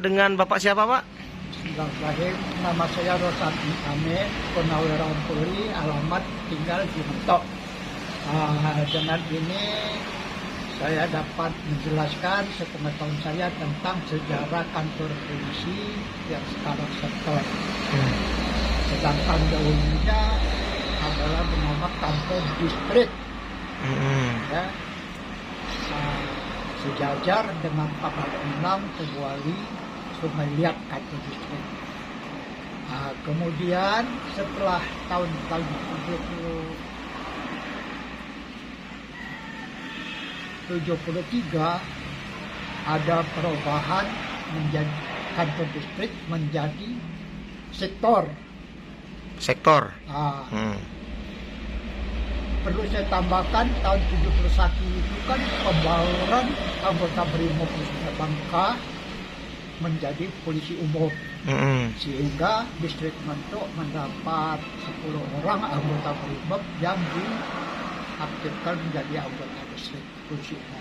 Dengan Bapak siapa, Pak? Bismillahirrahmanirrahim. Nama saya Rosati Amin, Purnawirawan Polri, alamat tinggal di Mentok. Dengan ini saya dapat menjelaskan sepengetahuan saya tentang sejarah kantor polisi yang sekarang sektor. Sedangkan dahulunya adalah bernama kantor distrik. Ya. Sejajar dengan Pangkal 6 Teguali Sungai Liat kantor distrik. Kemudian setelah tahun 73 ada perubahan menjadi kantor distrik menjadi sektor. Perlu saya tambahkan tahun 71 itu kan pembaruan anggota Brimob Khususnya Bangka menjadi polisi umum. Sehingga distrik Mentok mendapat 10 orang anggota Brimob yang diaktifkan menjadi anggota distrik polisi umum.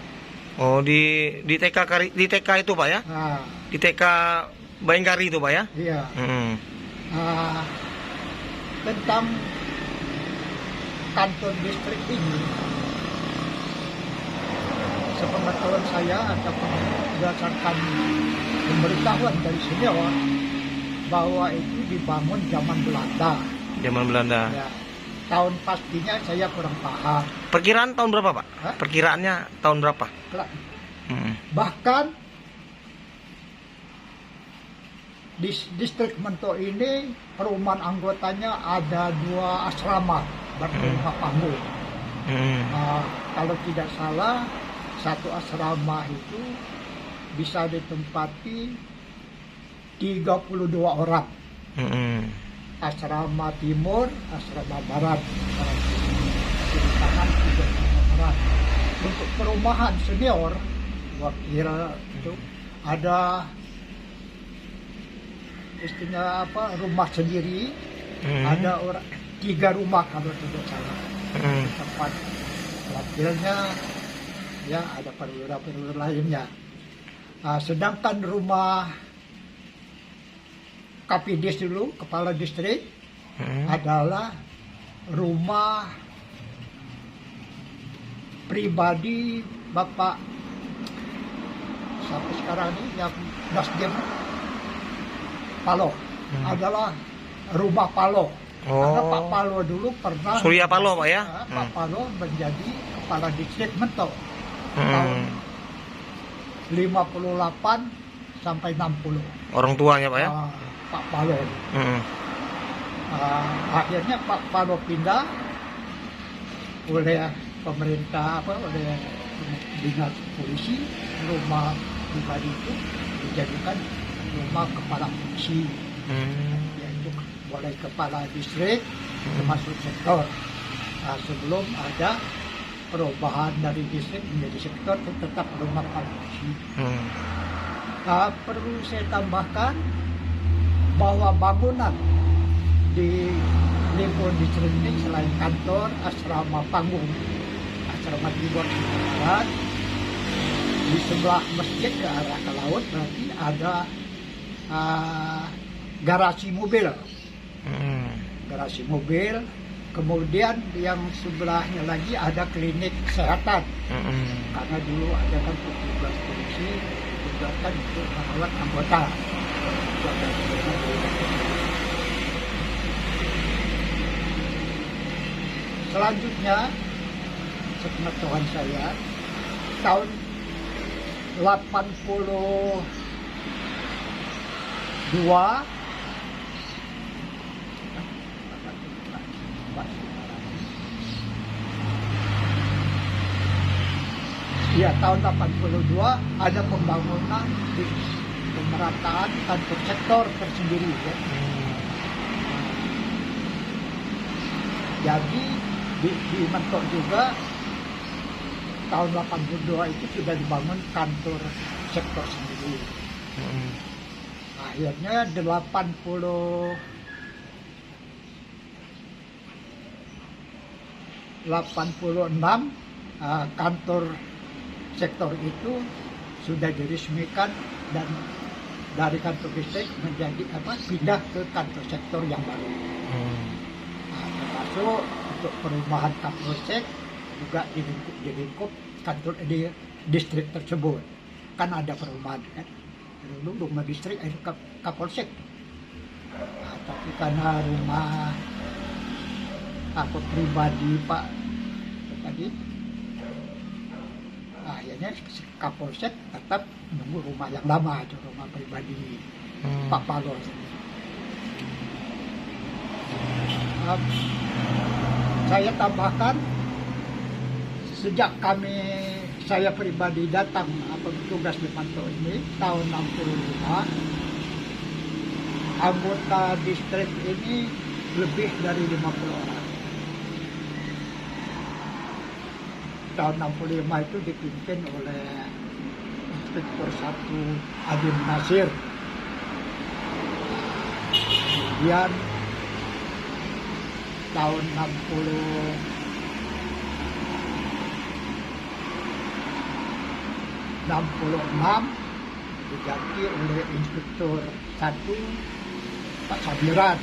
Oh, di TK itu, Pak ya? Di TK Bayangkari itu, Pak ya? Iya. Tentang kantor distrik ini, sepengetahuan saya ataupun berdasarkan pemberitahuan dari senior bahwa itu dibangun zaman Belanda. Ya. Tahun pastinya saya kurang paham. Perkiraan tahun berapa, Pak? Perkiraannya tahun berapa? Bahkan di distrik Mentok ini perumahan anggotanya ada 2 asrama berumah panggung. Kalau tidak salah, satu asrama itu bisa ditempati 32 orang. Asrama timur, asrama barat, di kanan 32 orang. Untuk perumahan senior, wakil itu ada istilahnya rumah sendiri, ada 3 rumah kalau tidak salah. Tempat wakilnya, ya ada perwira-perwira lainnya. Sedangkan rumah Kapidis dulu, kepala distrik, adalah rumah pribadi Bapak sampai sekarang ini yang Nasdem Paloh, adalah rumah Paloh. Karena Pak Paloh dulu pernah Surya Paloh, Pak ya? Pak Paloh menjadi kepala distrik Mentok tahun 58 sampai 60. Orang tuanya, Pak ya? Pak Paloh. Akhirnya Pak Paloh pindah oleh pemerintah oleh dinas polisi, rumah pribadi itu dijadikan rumah kepala polisi. Yaitu oleh kepala distrik termasuk sektor. Sebelum ada perubahan dari distrik menjadi sektor, tetap rumah kepala polisi. Perlu saya tambahkan bahwa bangunan di lingkungan distrik ini selain kantor, asrama panggung, asrama timur dan di sebelah masjid ke arah ke laut berarti ada garasi mobil. Garasi mobil. Kemudian yang sebelahnya lagi ada klinik kesehatan. Karena dulu ada kan petugas polisi ditugaskan untuk merawat anggota. Selanjutnya, sepengetahuan saya, tahun 82 ya, tahun 82 ada pembangunan di pemerataan kantor sektor tersendiri ya. Jadi di Mentok juga tahun 82 itu sudah dibangun kantor sektor sendiri. Akhirnya 86 kantor sektor itu sudah diresmikan dan dari kantor distrik menjadi pindah ke kantor sektor yang baru. Nah, termasuk untuk perumahan Kapolsek juga di lingkup kantor di distrik tersebut. Kan ada perumahan kan. Dulu rumah distrik Kapolsek. Nah, tapi karena rumah aku pribadi Pak tadi, akhirnya Kapolsek tetap menunggu rumah yang lama, itu rumah pribadi Pak Palor. Saya tambahkan, sejak saya pribadi datang bertugas di Pantau ini tahun 65, anggota distrik ini lebih dari 50 orang. Tahun 65 itu dipimpin oleh Inspektur 1 Adim Nasir. Kemudian tahun 66 diganti oleh Inspektur 1 Pak Sabiran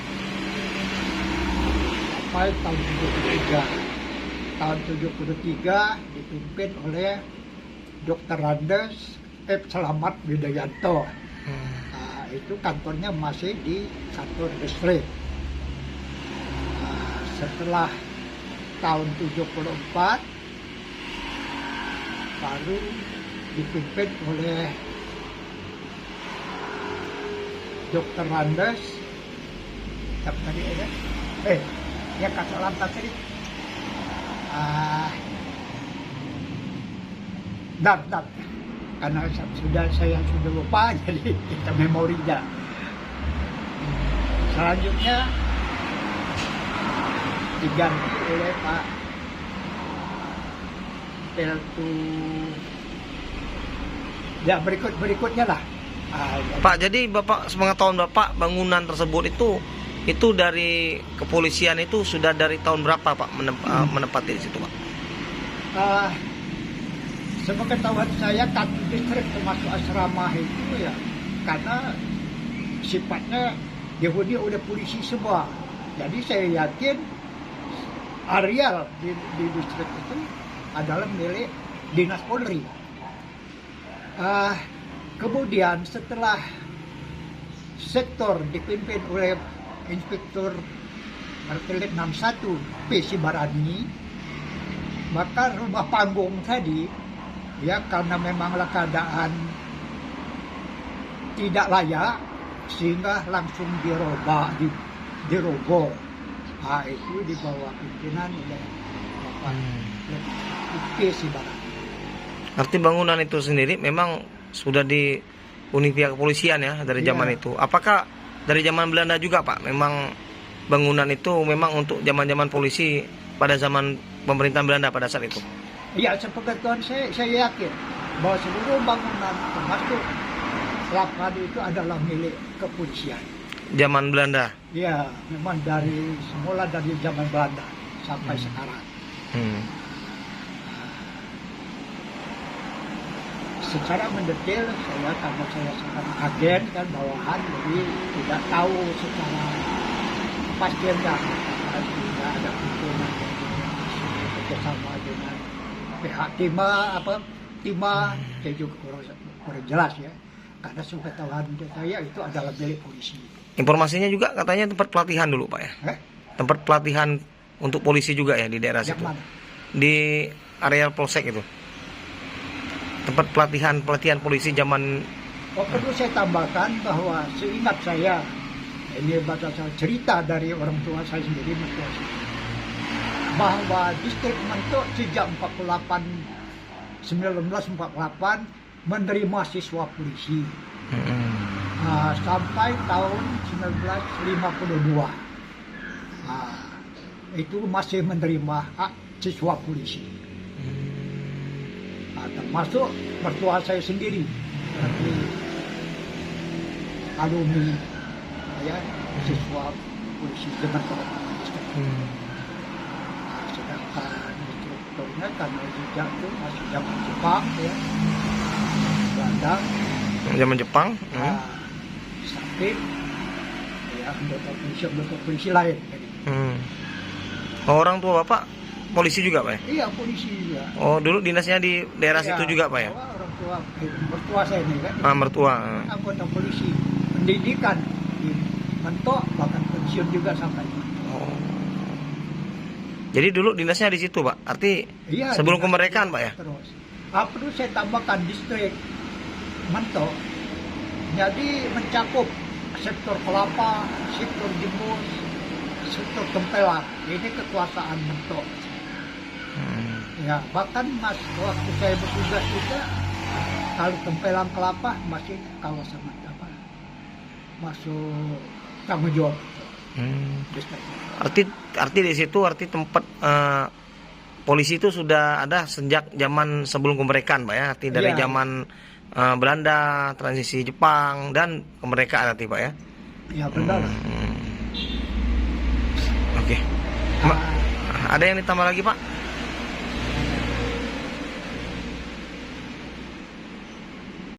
sampai tahun 73. Tahun 73 dipimpin oleh Dr. Randes Selamat Widayanto. Nah, itu kantornya masih di kantor distrik. Nah, setelah tahun 74 baru dipimpin oleh Dr. Randes tadi ya Kak Lantas tadi. Dan karena saya sudah lupa jadi kita memorinya. Selanjutnya diganti oleh Pak Peltu. Ya berikutnya lah. Pak, jadi Bapak sepengetahuan Bapak bangunan tersebut itu dari kepolisian itu sudah dari tahun berapa Pak menempati di situ Pak? Sepengetahuan saya kantor distrik termasuk asrama itu ya karena sifatnya dihuni oleh polisi semua. Jadi saya yakin areal di distrik itu adalah milik Dinas Polri. Kemudian setelah sektor dipimpin oleh Inspektur Artilet 61 P. Sibarani, maka rumah panggung tadi ya karena memanglah keadaan tidak layak sehingga langsung diroboh. Nah, itu di bawah pimpinan oleh Bapak P. Sibarani. Arti bangunan itu sendiri memang sudah dihuni pihak kepolisian ya dari zaman itu. Apakah dari zaman Belanda juga Pak? Memang bangunan itu memang untuk zaman-zaman polisi pada zaman pemerintahan Belanda pada saat itu? Iya, sepengetahuan saya yakin bahwa seluruh bangunan termasuk lapangan itu adalah milik kepolisian. Zaman Belanda? Iya, memang semula dari zaman Belanda sampai sekarang. Secara mendetail karena saya sekarang agen kan bawahan, jadi tidak tahu secara kepastiannya karena tidak ada hubungan bekerjasama dengan pihak Timah saya juga kurang jelas ya karena sepengetahuan saya itu adalah milik polisi. Informasinya juga katanya tempat pelatihan dulu Pak ya? Tempat pelatihan untuk polisi juga ya di daerah situ? Mana? Di area Polsek itu? Tempat pelatihan polisi zaman. Perlu saya tambahkan bahwa seingat saya, ini berdasarkan cerita dari orang tua saya sendiri, bahwa distrik Mentok sejak 1948 menerima siswa polisi sampai tahun 1952. Itu masih menerima hak siswa polisi. Termasuk mertua saya sendiri dari alumni ya siswa polisi dengan sedangkan instrukturnya karena sejak itu masih zaman Jepang ya Belanda zaman Jepang tim, ya anggota polisi lain. Orang tua bapak polisi juga pak ya? Iya, polisi juga. Oh, dulu dinasnya di daerah Ya, situ juga pak ya? orang tua, mertua saya ini kan. Mertua. Anggota polisi, pendidikan di Mentok, bahkan pensiun juga sampai. Oh. Jadi dulu dinasnya di situ pak? Arti Iya, sebelum dinas- kemerdekaan pak ya? Terus. Perlu saya tambahkan distrik Mentok. Jadi mencakup sektor kelapa, sektor jemur, sektor tempelan. Ini kekuasaan Mentok. Ya, bahkan waktu saya bertugas juga, kalau tempelan kelapa masih kawasan apa? Masuk tanggung jawab. Distrik. Arti di situ tempat polisi itu sudah ada sejak zaman sebelum kemerdekaan pak ya? Arti dari Iya. zaman Belanda, transisi Jepang dan kemerdekaan arti pak ya? Ya benar. Oke. Ah, Ada yang ditambah lagi pak?